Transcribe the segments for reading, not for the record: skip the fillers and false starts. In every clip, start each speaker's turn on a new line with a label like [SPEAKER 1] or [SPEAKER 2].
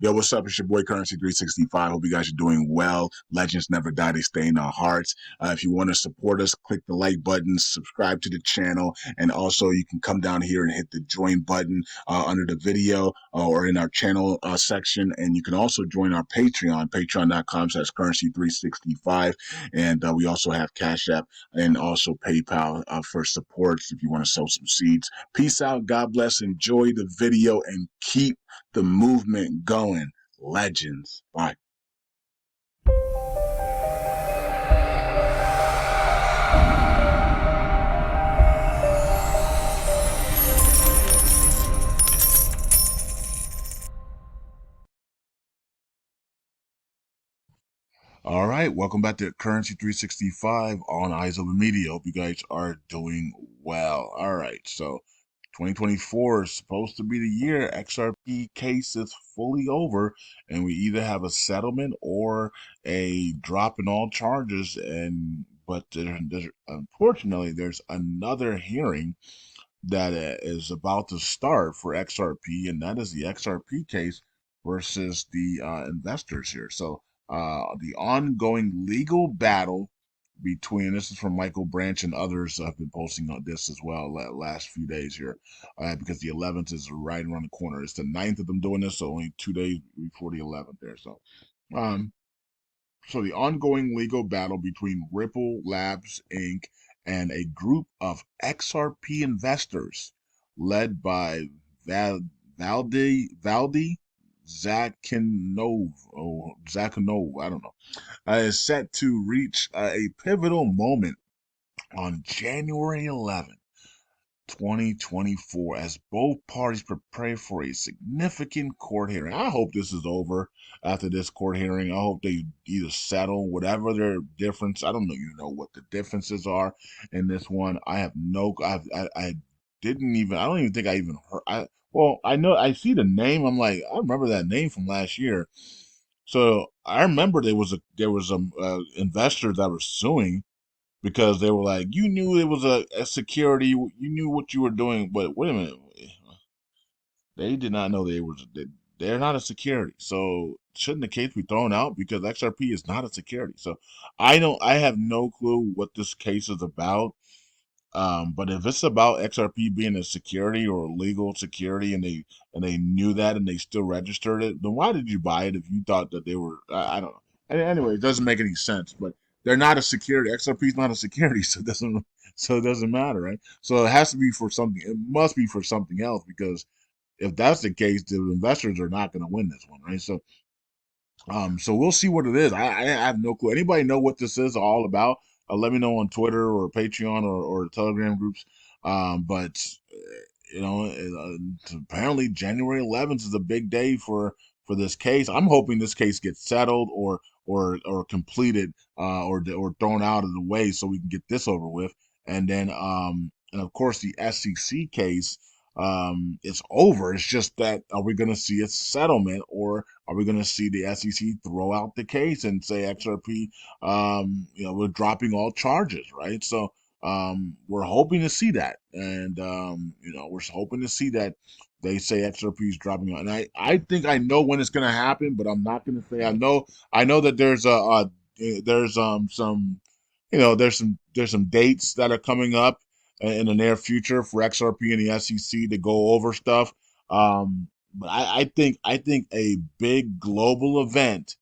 [SPEAKER 1] Yo, what's up? It's your boy Currency 365. Hope you guys are doing well. Legends never die, they stay in our hearts. If you want to support us, click the like button, subscribe to the channel, and also you can come down here and hit the join button under the video or in our channel section. And you can also join our Patreon, patreon.com/currency365. And we also have Cash App and also PayPal for supports if you want to sow some seeds. Peace out. God bless. Enjoy the video and keep the movement going. Legends. Bye. All right, welcome back to Currency 365 on Eyes of the Media. Hope you guys are doing well. All right, so 2024 is supposed to be the year. XRP case is fully over, and we either have a settlement or a drop in all charges. Unfortunately, there's another hearing that is about to start for XRP, and that is the XRP case versus the investors here. So the ongoing legal battle between, this is from Michael Branch and others have been posting on this as well last few days here, because the 11th is right around the corner. It's the 9th of them doing this, so only 2 days before the 11th there. Um, so the ongoing legal battle between Ripple Labs Inc. and a group of XRP investors led by Valdi Zakhanov, I don't know, is set to reach a pivotal moment on January 11th. 2024 as both parties prepare for a significant court hearing. I hope this is over after this court hearing. I hope they either settle whatever their difference. I don't know, what the differences are in this one. I have no. I didn't even. I don't even think I even heard. I know. I see the name. I'm like, I remember that name from last year. So I remember there was a investor that was suing because they were like, you knew it was a security, you knew what you were doing, but wait a minute, they did not know they're not a security. So shouldn't the case be thrown out because XRP is not a security? So I have no clue what this case is about. But if it's about XRP being a security or legal security, and they knew that and they still registered it, then why did you buy it if you thought that they were? I don't know. Anyway, it doesn't make any sense. But they're not a security. XRP is not a security, so it doesn't matter, right? So it has to be for something. It must be for something else because if that's the case, the investors are not going to win this one, right? So we'll see what it is. I have no clue. Anybody know what this is all about? Let me know on Twitter or Patreon or Telegram groups. But apparently January 11th is a big day for this case. I'm hoping this case gets settled or completed or thrown out of the way so we can get this over with. And of course the SEC case is over. It's just that, are we going to see a settlement, or are we going to see the SEC throw out the case and say XRP, we're dropping all charges, right? So we're hoping to see that, and we're hoping to see that they say XRP is dropping out. And I think I know when it's going to happen, but I'm not going to say I know. I know that there's some there's some dates that are coming up in the near future for XRP and the SEC to go over stuff. But I think a big global event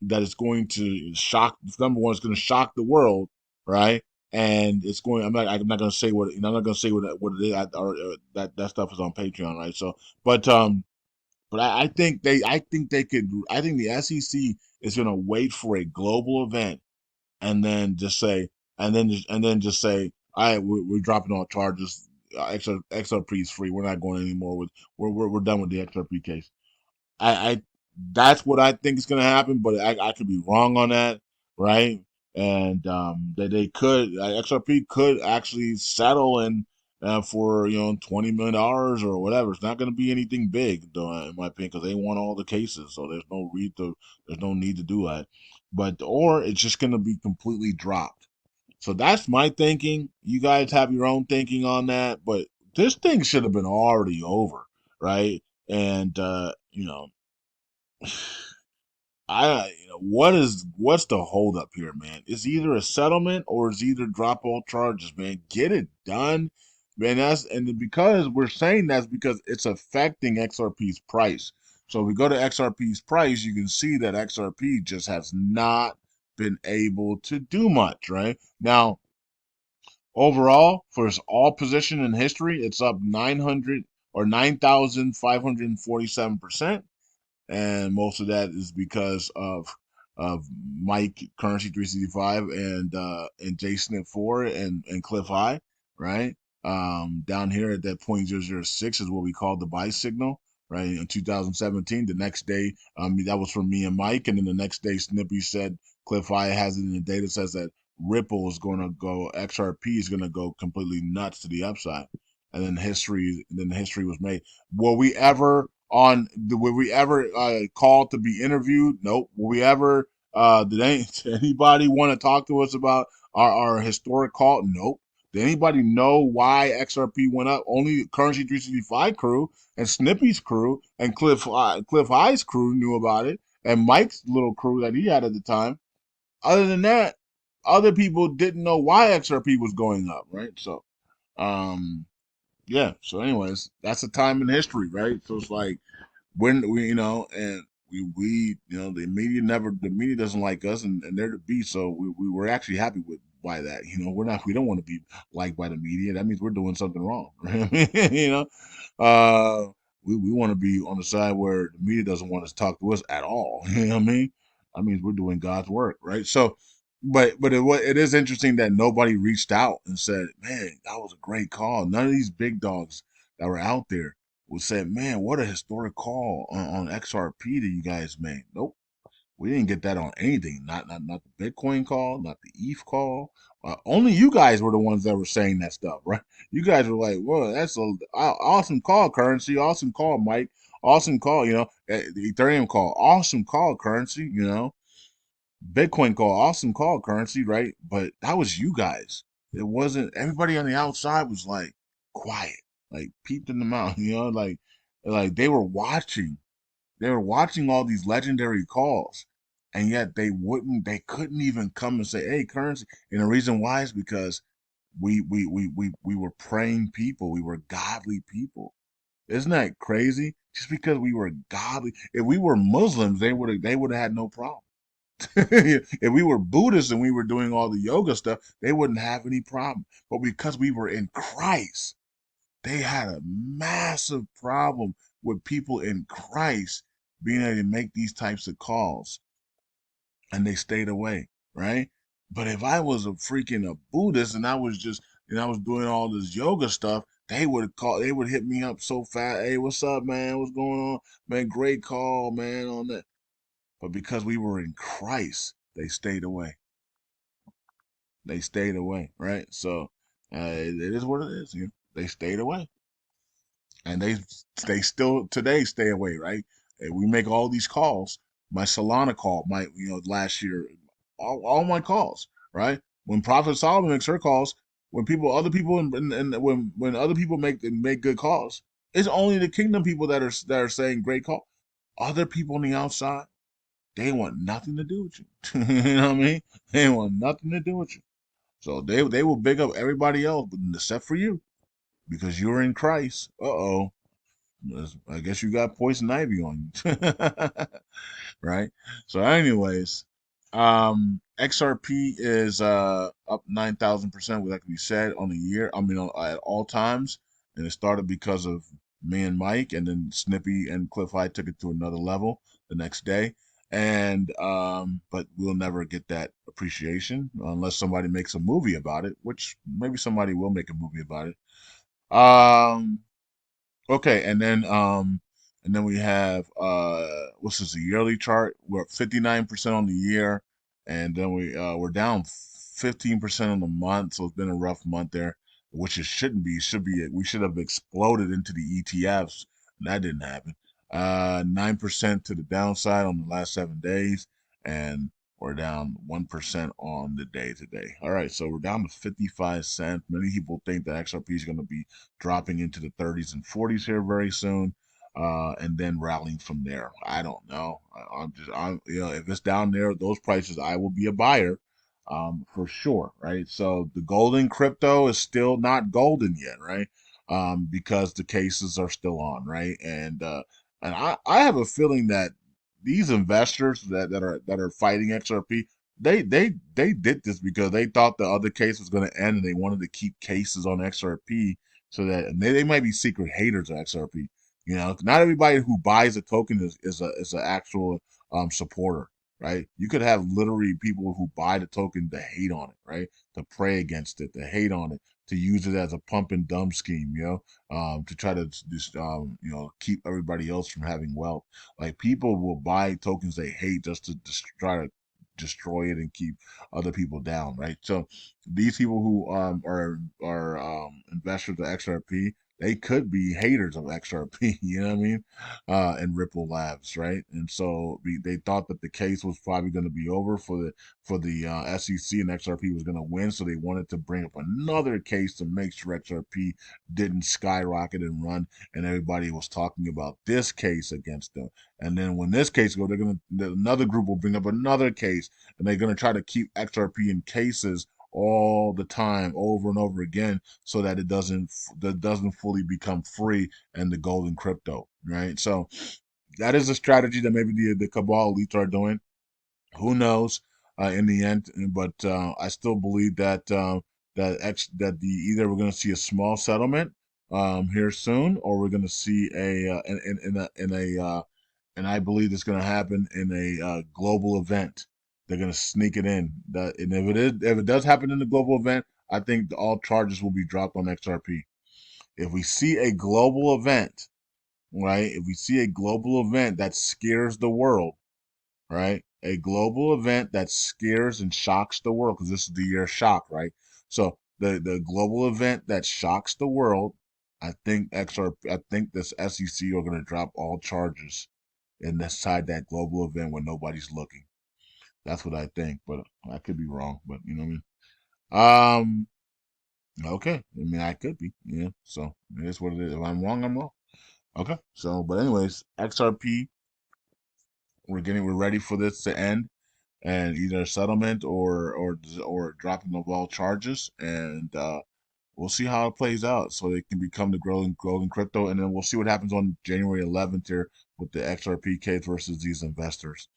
[SPEAKER 1] that is going to shock, number one, it's going to shock the world, right? And it's going. I'm not going to say what. I'm not going to say what it is. That stuff is on Patreon, right? So, but I think they could. I think the SEC is going to wait for a global event and then just say, and then just say, all right, we're dropping all charges. XRP is free. We're not going anymore with. We're done with the XRP case. I that's what I think is going to happen, but I could be wrong on that, right? And that they could XRP could actually settle in for $20 million or whatever. It's not going to be anything big, though, in my opinion, because they won all the cases, so there's no need to do that. Or it's just going to be completely dropped. So that's my thinking. You guys have your own thinking on that, but this thing should have been already over, right? And what's the holdup here, man? It's either a settlement or it's either drop all charges, man. Get it done, man. Because we're saying that's because it's affecting XRP's price. So if we go to XRP's price, you can see that XRP just has not been able to do much, right? Now, overall, for its all position in history, it's up 900 or 9,547%, and most of that is because of Mike Currency 365 and Jason at 4 and Cliff High, right? Down here at that point 0.006 is what we call the buy signal, right? In 2017, the next day, that was from me and Mike, and then the next day, Snippy said Cliff High has it in the data, says that Ripple is going to go, XRP is going to go completely nuts to the upside, and then history was made. Will we ever were we ever called to be interviewed? Nope. Were we ever did anybody want to talk to us about our historic call? Nope. Did anybody know why XRP went up? Only Currency 365 crew and Snippy's crew and Cliff High's crew knew about it, and Mike's little crew that he had at the time. Other than that, other people didn't know why XRP was going up, right? So um yeah, so anyways, that's a time in history, right? So it's like when we, and we the media doesn't like us, and they're the beast, so we were actually happy with by that. We don't want to be liked by the media. That means we're doing something wrong, right? you know we want to be on the side where the media doesn't want to talk to us at all. You know what I mean? That means we're doing God's work, right? So it is interesting that nobody reached out and said, man, that was a great call. None of these big dogs that were out there would say, man, what a historic call on XRP that you guys made. Nope. We didn't get that on anything. Not the Bitcoin call, not the ETH call. Only you guys were the ones that were saying that stuff, right? You guys were like, "Whoa, that's a awesome call, currency. Awesome call, Mike. Awesome call. The Ethereum call. Awesome call, currency. Bitcoin call. Awesome call, currency. Right? But that was you guys. It wasn't everybody on the outside was like quiet, like peeped in the mouth. Like they were watching all these legendary calls, and yet they couldn't even come and say, "Hey, currency." And the reason why is because we were praying people, we were godly people. Isn't that crazy? Just because we were godly, if we were Muslims, they would have had no problem. If we were Buddhists and we were doing all the yoga stuff, they wouldn't have any problem. But because we were in Christ, they had a massive problem with people in Christ being able to make these types of calls, and they stayed away, right? But if I was a freaking a Buddhist and I was doing all this yoga stuff, they would hit me up so fast. Hey, what's up, man? What's going on? Man, great call, man, on that. But because we were in Christ, they stayed away. They stayed away, right? So it is what it is. They stayed away. And they still today stay away, right? And we make all these calls. My Solana call, last year, all my calls, right? When Prophet Solomon makes her calls, other people, and when other people make good calls, it's only the kingdom people that are saying great call. Other people on the outside, they want nothing to do with you. You know what I mean? They want nothing to do with you. So they will big up everybody else, but except for you, because you're in Christ. Uh-oh. I guess you got poison ivy on you, right? So, anyways, XRP is up 9,000%, like we said, on the year. I mean, at all times, and it started because of me and Mike, and then Snippy and Cliff High took it to another level the next day. And but we'll never get that appreciation unless somebody makes a movie about it, which maybe somebody will make a movie about it. Um, Okay, and then we have what's this, a yearly chart? We're up 59% on the year, and then we're down 15% on the month, so it's been a rough month there, which it shouldn't be. It should be we should have exploded into the ETFs, and that didn't happen. 9% to the downside on the last 7 days, and we're down 1% on the day today. All right, so we're down to 55 cents. Many people think that XRP is going to be dropping into the 30s and 40s here very soon. and then rallying from there. I don't know. If it's down there, those prices, I will be a buyer, for sure, right? So the golden crypto is still not golden yet, right? Because the cases are still on, right? And I have a feeling that these investors that are fighting XRP, they did this because they thought the other case was going to end, and they wanted to keep cases on XRP so that, and they might be secret haters of XRP. You know, not everybody who buys a token is an actual supporter, right? You could have literally people who buy the token to hate on it, right? To pray against it, to hate on it, to use it as a pump and dump scheme, to try to just keep everybody else from having wealth. Like, people will buy tokens they hate just to try to destroy it and keep other people down, right? So these people who are investors of XRP, they could be haters of XRP, you know what I mean? And Ripple Labs, right? And so they thought that the case was probably going to be over for the SEC, and XRP was going to win, so they wanted to bring up another case to make sure XRP didn't skyrocket and run, and everybody was talking about this case against them. And then when this case goes, another group will bring up another case, and they're going to try to keep XRP in cases all the time, over and over again, so that it doesn't fully become free and the golden crypto, right? So that is a strategy that maybe the cabal elites are doing. Who knows, in the end? But I still believe that either we're going to see a small settlement here soon, or we're going to see and I believe it's going to happen in a global event. They're going to sneak it in. And if it does happen in the global event, I think all charges will be dropped on XRP. If we see a global event, right? If we see a global event that scares the world, right? A global event that scares and shocks the world, because this is the year of shock, right? So the global event that shocks the world, I think this SEC are going to drop all charges inside that global event when nobody's looking. That's what I think, but I could be wrong. But you know what I mean. Okay. I mean, I could be. Yeah. So it is what it is. If I'm wrong, I'm wrong. Okay. So, but anyways, XRP, we're ready for this to end, and either settlement or dropping of all charges, and we'll see how it plays out, so they can become the golden crypto, and then we'll see what happens on January 11th here with the XRP case versus these investors.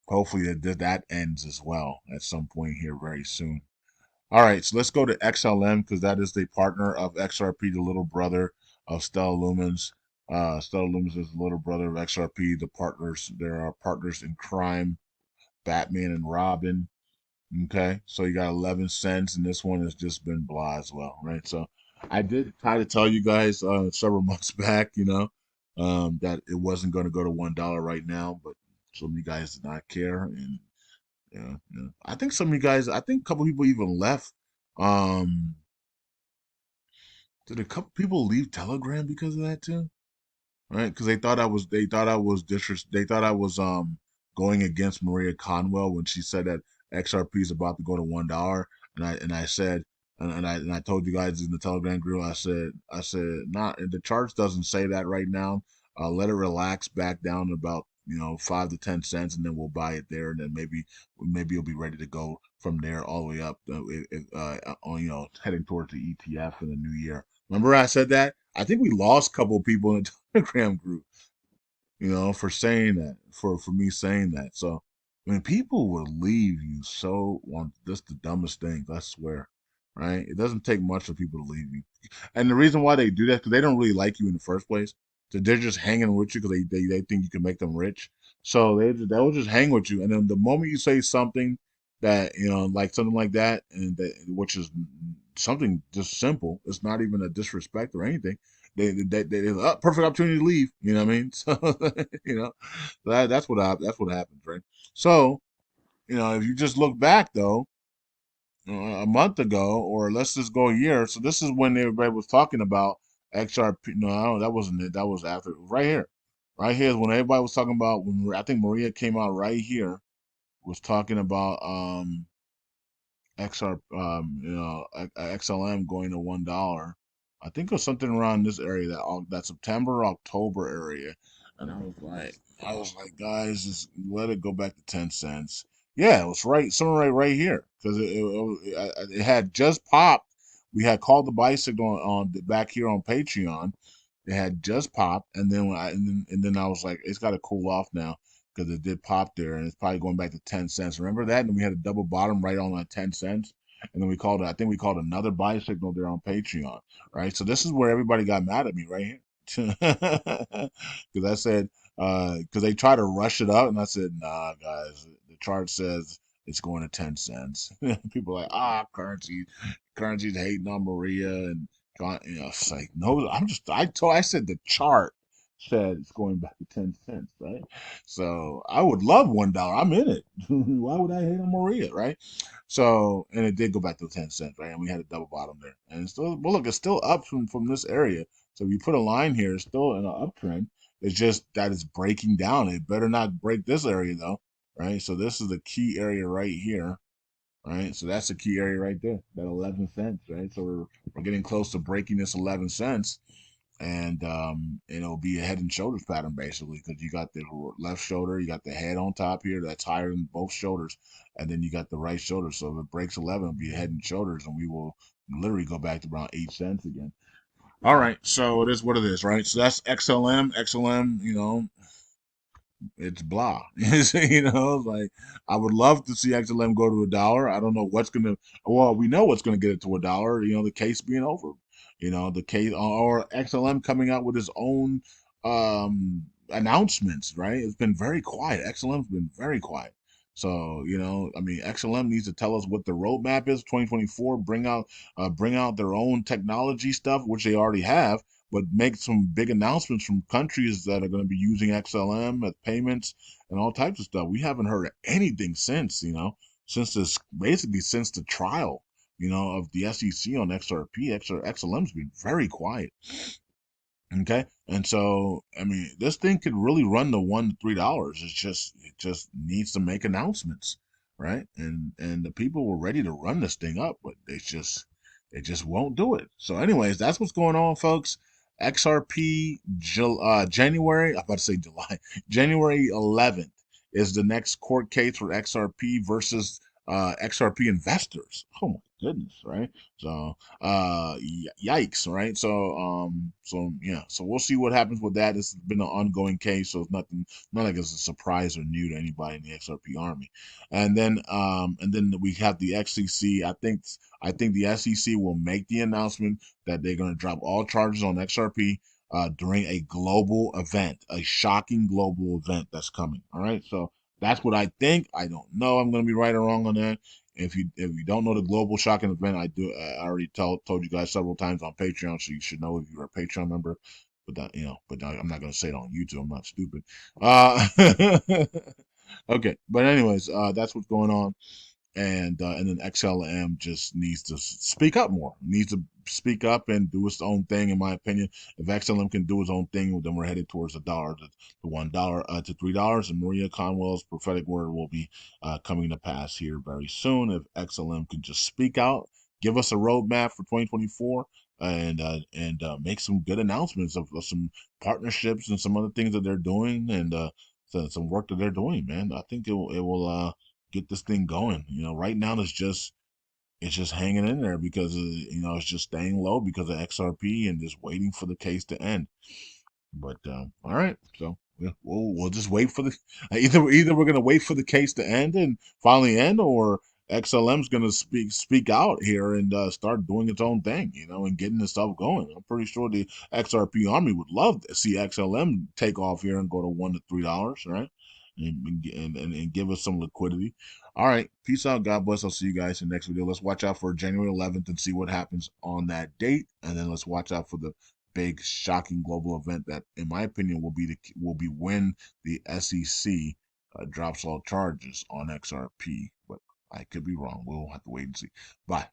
[SPEAKER 1] Hopefully that ends as well at some point here very soon. All right, so let's go to XLM, because that is the partner of XRP, the little brother of Stellar Lumens. Stellar Lumens is the little brother of XRP. There are partners in crime, Batman and Robin. Okay, so you got 11 cents, and this one has just been blah as well, right? So I did try to tell you guys several months back, that it wasn't going to go to $1 right now, but some of you guys did not care, and yeah. I think some of you guys, I think a couple people even left. Um, did a couple people leave Telegram because of that too? Right? Because they thought I was going against Maria Conwell when she said that XRP is about to go to $1, and I said, and I told you guys in the Telegram group, I said not, the charts doesn't say that right now. Let it relax back down to about 5 to 10 cents, and then we'll buy it there, and then maybe it'll be ready to go from there all the way up, on heading towards the ETF in the new year. Remember I said that? I think we lost a couple of people in the Telegram group, for saying that, for me saying that. So, I mean, people will leave you so on just the dumbest things, I swear, right? It doesn't take much for people to leave you. And the reason why they do that, because they don't really like you in the first place. So they're just hanging with you because they think you can make them rich. So they'll just hang with you. And then the moment you say something that, like something like that, which is something just simple, it's not even a disrespect or anything, they perfect opportunity to leave. You know what I mean? So that's what happens, right? So if you just look back though, a month ago, or let's just go a year. So this is when everybody was talking about XRP. No, that wasn't it. That was after. Right here, right here is when everybody was talking about, when I think Maria came out right here, was talking about XR XLM going to $1. I think it was something around this area, that September, October area. And I was like, guys, just let it go back to 10 cents. Yeah, it was right, somewhere right here, because it had just popped. We had called the buy signal on the back here on Patreon. It had just popped, and then and then I was like, it's got to cool off now because it did pop there, and it's probably going back to 10 cents. Remember that? And we had a double bottom right on that 10 cents, and then we called it. I think we called another buy signal there on Patreon, right? So this is where everybody got mad at me right here, because I said because they tried to rush it up, and I said, nah, guys, the chart says it's going to 10 cents. People are like, currency's hating on Maria, and it's like, no, I said the chart said it's going back to 10 cents, right? So I would love $1. I'm in it. Why would I hate on Maria, right? So, and it did go back to 10 cents, right? And we had a double bottom there, and it's still, well, look, it's still up from this area. So if you put a line here, it's still in an uptrend. It's just that it's breaking down. It better not break this area though, right? So this is the key area right here, right? So that's the key area right there, that 11 cents, right? So we're getting close to breaking this 11 cents, and it'll be a head and shoulders pattern basically, because you got the left shoulder, you got the head on top here that's higher than both shoulders, and then you got the right shoulder. So if it breaks 11, it'll be a head and shoulders, and we will literally go back to around 8 cents again. All right, so it is what it is, right? So that's XLM. XLM, it's blah. Like I would love to see XLM go to $1. I don't know what's gonna. Well, we know what's gonna get it to $1. The case being over. The case or XLM coming out with its own announcements. Right? It's been very quiet. XLM's been very quiet. So I mean, XLM needs to tell us what the roadmap is. 2024. Bring out their own technology stuff, which they already have, but make some big announcements from countries that are going to be using XLM as payments and all types of stuff. We haven't heard anything since the trial, of the SEC on XRP. XLM's been very quiet. Okay, and so I mean, this thing could really run to $1 to $3. It just needs to make announcements, right? And the people were ready to run this thing up, but they just won't do it. So, anyways, that's what's going on, folks. XRP January. I'm about to say July. January 11th is the next court case for XRP versus XRP investors. Oh my goodness, right? So yikes, right? So yeah, so we'll see what happens with that. This has been an ongoing case, so it's nothing, not like it's a surprise or new to anybody in the XRP army. And then we have the XCC. I think the SEC will make the announcement that they're going to drop all charges on XRP during a global event, a shocking global event that's coming. All right, so that's what I think. I don't know. I'm going to be right or wrong on that. If you don't know the global shocking event, I already told you guys several times on Patreon, so you should know if you're a Patreon member. But I'm not gonna say it on YouTube. I'm not stupid. Okay, but anyways, that's what's going on, and then XLM just needs to speak up more. Needs to speak up and do its own thing. In my opinion, if XLM can do its own thing, then we're headed towards $1, the $1 to $3. And Maria Conwell's prophetic word will be coming to pass here very soon. If XLM can just speak out, give us a roadmap for 2024. And make some good announcements of some partnerships and some other things that they're doing, and some work that they're doing, man. I think it will get this thing going. Right now it's just hanging in there because it's just staying low because of XRP and just waiting for the case to end. But all right, so yeah, we'll just wait for the either we're gonna wait for the case to end and finally end, or XLM's gonna speak out here and start doing its own thing, and getting this stuff going. I'm pretty sure the XRP army would love to see XLM take off here and go to $1 to $3, right? And give us some liquidity. All right, peace out. God bless. I'll see you guys in the next video. Let's watch out for January 11th and see what happens on that date, and then let's watch out for the big shocking global event that, in my opinion, will be when the SEC drops all charges on XRP. But I could be wrong. We'll have to wait and see. Bye.